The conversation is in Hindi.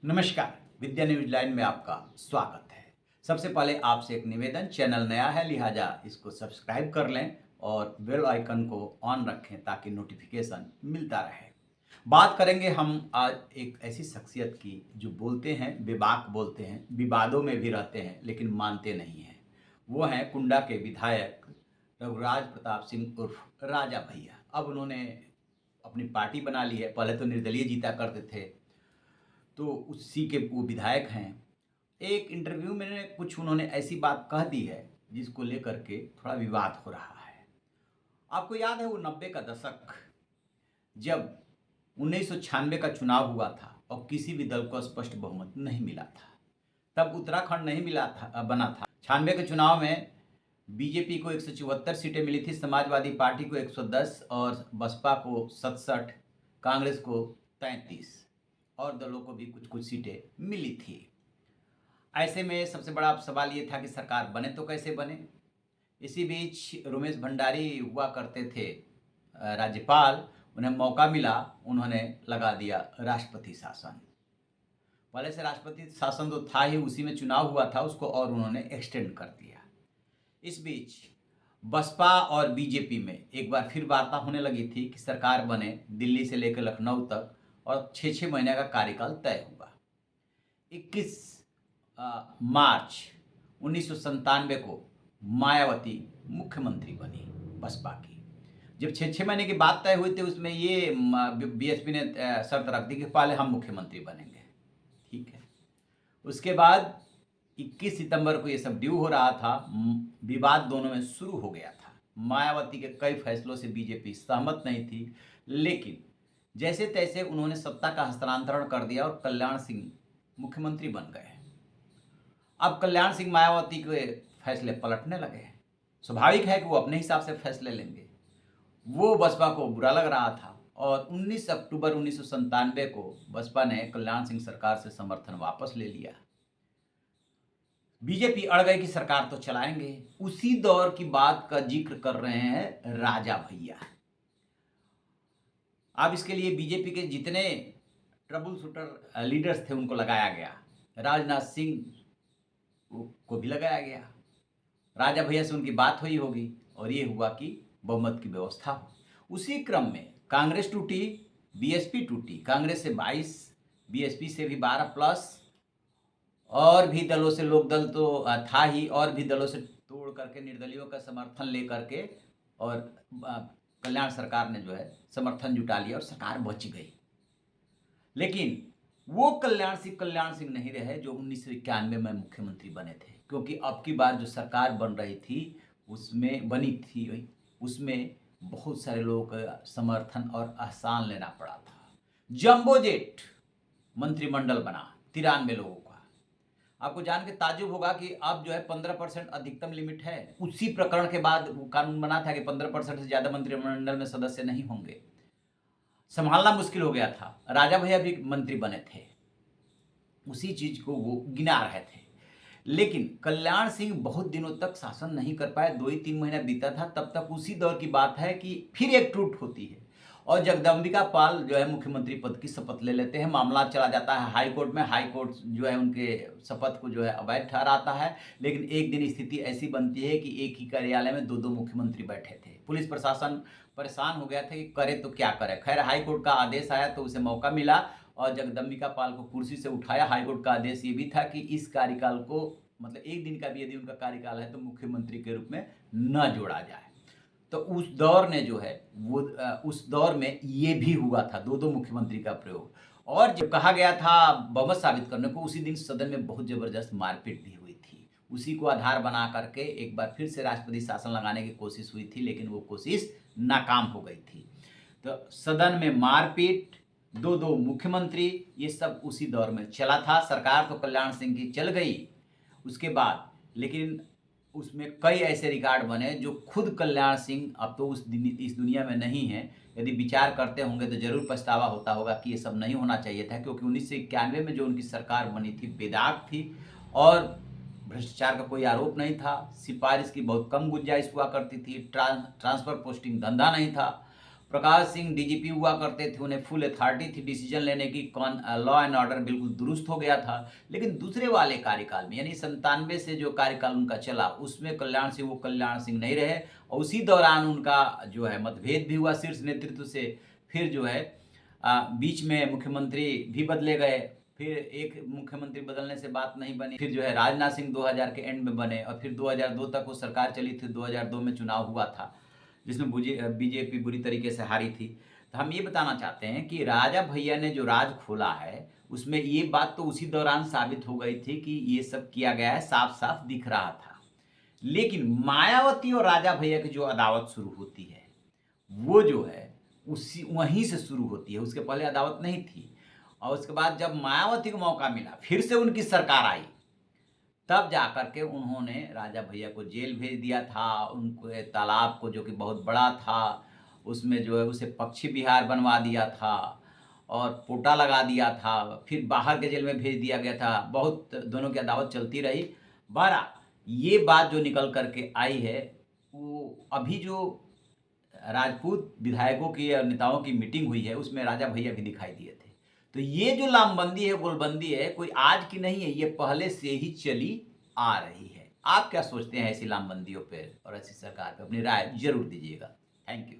नमस्कार। विद्या न्यूज लाइन में आपका स्वागत है। सबसे पहले आपसे एक निवेदन, चैनल नया है लिहाजा इसको सब्सक्राइब कर लें और बेल आइकन को ऑन रखें ताकि नोटिफिकेशन मिलता रहे। बात करेंगे हम आज एक ऐसी शख्सियत की जो बोलते हैं, बेबाक बोलते हैं, विवादों में भी रहते हैं लेकिन मानते नहीं हैं। वो हैं कुंडा के विधायक रघुराज प्रताप सिंह उर्फ राजा भैया। अब उन्होंने अपनी पार्टी बना ली है। पहले तो निर्दलीय जीता करते थे, तो उसी के वो विधायक हैं। एक इंटरव्यू में कुछ उन्होंने ऐसी बात कह दी है जिसको लेकर के थोड़ा विवाद हो रहा है। आपको याद है वो 90 का दशक, जब 1996 का चुनाव हुआ था और किसी भी दल को स्पष्ट बहुमत नहीं मिला था। तब उत्तराखंड नहीं मिला था, बना था। 96 के चुनाव में बीजेपी को 174 सीटें मिली थी, समाजवादी पार्टी को 110 और बसपा को 67, कांग्रेस को 33 और दलों को भी कुछ कुछ सीटें मिली थी। ऐसे में सबसे बड़ा सवाल ये था कि सरकार बने तो कैसे बने। इसी बीच रमेश भंडारी हुआ करते थे राज्यपाल, उन्हें मौका मिला, उन्होंने लगा दिया राष्ट्रपति शासन। पहले से राष्ट्रपति शासन तो था ही, उसी में चुनाव हुआ था, उसको और उन्होंने एक्सटेंड कर दिया। इस बीच बसपा और बीजेपी में एक बार फिर वार्ता होने लगी थी कि सरकार बने, दिल्ली से लेकर लखनऊ तक, और 6-6 महीने का कार्यकाल तय होगा। 21 मार्च 1997 को मायावती मुख्यमंत्री बनी बसपा की। जब 6-6 महीने की बात तय हुई थी, उसमें ये बीएसपी ने शर्त रख दी कि पहले हम मुख्यमंत्री बनेंगे। ठीक है। उसके बाद 21 सितंबर को ये सब ड्यू हो रहा था। विवाद दोनों में शुरू हो गया था। मायावती के कई फैसलों से बीजेपी सहमत नहीं थी, लेकिन जैसे तैसे उन्होंने सत्ता का हस्तांतरण कर दिया और कल्याण सिंह मुख्यमंत्री बन गए। अब कल्याण सिंह मायावती के फैसले पलटने लगे। स्वाभाविक है कि वो अपने हिसाब से फैसले लेंगे। वो बसपा को बुरा लग रहा था और 19 अक्टूबर 1997 को बसपा ने कल्याण सिंह सरकार से समर्थन वापस ले लिया। बीजेपी अड़ गई कि सरकार तो चलाएंगे। उसी दौर की बात का जिक्र कर रहे हैं राजा भैया। अब इसके लिए बीजेपी के जितने ट्रबल शूटर लीडर्स थे उनको लगाया गया। राजनाथ सिंह को भी लगाया गया। राजा भैया से उनकी बात हुई होगी और ये हुआ कि बहुमत की व्यवस्था हो। उसी क्रम में कांग्रेस टूटी, बीएसपी टूटी। कांग्रेस से 22, बीएसपी से भी 12 प्लस, और भी दलों से, लोक दल तो था ही, और भी दलों से तोड़ करके निर्दलियों का समर्थन लेकर के और कल्याण सरकार ने जो है समर्थन जुटा लिया और सरकार बच गई। लेकिन वो कल्याण सिंह नहीं रहे जो 1991 में मुख्यमंत्री बने थे, क्योंकि अब की बार जो सरकार बन रही थी उसमें बहुत सारे लोगों का समर्थन और आसान लेना पड़ा था। जंबो जेट मंत्रिमंडल बना 93 लोगों का। आपको जान के ताज्जुब होगा कि अब जो है 15% अधिकतम लिमिट है। उसी प्रकरण के बाद वो कानून बना था कि 15% से ज़्यादा मंत्रिमंडल में सदस्य नहीं होंगे। संभालना मुश्किल हो गया था। राजा भैया भी मंत्री बने थे, उसी चीज को वो गिना रहे थे। लेकिन कल्याण सिंह बहुत दिनों तक शासन नहीं कर पाए। 2 ही 3 महीना बीता था, तब तक उसी दौर की बात है कि फिर एक टूट होती है और जगदम्बिका पाल जो है मुख्यमंत्री पद की शपथ ले लेते हैं। मामला चला जाता है हाई कोर्ट में। हाई कोर्ट जो है उनके शपथ को जो है अवैध ठहराता है। लेकिन एक दिन स्थिति ऐसी बनती है कि एक ही कार्यालय में 2-2 मुख्यमंत्री बैठे थे। पुलिस प्रशासन परेशान हो गया था कि करे तो क्या करे। खैर हाई कोर्ट का आदेश आया तो उसे मौका मिला और जगदम्बिका पाल को कुर्सी से उठाया। हाई कोर्ट का आदेश ये भी था कि इस कार्यकाल को, मतलब एक दिन का भी यदि उनका कार्यकाल है तो मुख्यमंत्री के रूप में न जोड़ा जाए। तो उस दौर ने जो है वो उस दौर में ये भी हुआ था, 2-2 मुख्यमंत्री का प्रयोग। और जब कहा गया था बहुमत साबित करने को, उसी दिन सदन में बहुत जबरदस्त मारपीट भी हुई थी। उसी को आधार बना करके एक बार फिर से राष्ट्रपति शासन लगाने की कोशिश हुई थी, लेकिन वो कोशिश नाकाम हो गई थी। तो सदन में मारपीट, 2-2 मुख्यमंत्री, ये सब उसी दौर में चला था। सरकार तो कल्याण सिंह की चल गई उसके बाद, लेकिन उसमें कई ऐसे रिकॉर्ड बने जो खुद कल्याण सिंह अब तो इस दुनिया में नहीं है। यदि विचार करते होंगे तो जरूर पछतावा होता होगा कि ये सब नहीं होना चाहिए था, क्योंकि 1991 में जो उनकी सरकार बनी थी बेदाग थी और भ्रष्टाचार का कोई आरोप नहीं था। सिफारिश की बहुत कम गुंजाइश हुआ करती थी। ट्रांसफर पोस्टिंग धंधा नहीं था। प्रकाश सिंह डीजीपी हुआ करते थे, उन्हें फुल अथॉरिटी थी डिसीजन लेने की, कौन लॉ एंड ऑर्डर बिल्कुल दुरुस्त हो गया था। लेकिन दूसरे वाले कार्यकाल में यानी 97 से जो कार्यकाल उनका चला उसमें कल्याण सिंह वो कल्याण सिंह नहीं रहे और उसी दौरान उनका जो है मतभेद भी हुआ शीर्ष नेतृत्व से। फिर जो है बीच में मुख्यमंत्री भी बदले गए, फिर एक मुख्यमंत्री बदलने से बात नहीं बनी, फिर जो है राजनाथ सिंह 2000 के एंड में बने और फिर 2002 तक वो सरकार चली थी। 2002 में चुनाव हुआ था जिसमें बीजेपी बुरी तरीके से हारी थी। तो हम ये बताना चाहते हैं कि राजा भैया ने जो राज खोला है उसमें ये बात तो उसी दौरान साबित हो गई थी कि ये सब किया गया है, साफ साफ दिख रहा था। लेकिन मायावती और राजा भैया की जो अदावत शुरू होती है वो जो है उसी वहीं से शुरू होती है, उसके पहले अदावत नहीं थी। और उसके बाद जब मायावती को मौका मिला, फिर से उनकी सरकार आई, तब जाकर के उन्होंने राजा भैया को जेल भेज दिया था। उनको तालाब को जो कि बहुत बड़ा था उसमें जो है उसे पक्षी विहार बनवा दिया था और पोटा लगा दिया था, फिर बाहर के जेल में भेज दिया गया था। बहुत दोनों की अदावत चलती रही। बहरहाल ये बात जो निकल करके आई है वो अभी जो राजपूत विधायकों की और नेताओं की मीटिंग हुई है उसमें राजा भैया भी दिखाई दिए थे। तो ये जो लामबंदी है, गोलबंदी है, कोई आज की नहीं है, ये पहले से ही चली आ रही है। आप क्या सोचते हैं ऐसी लामबंदियों पे और ऐसी सरकार पे? अपनी राय जरूर दीजिएगा। Thank you.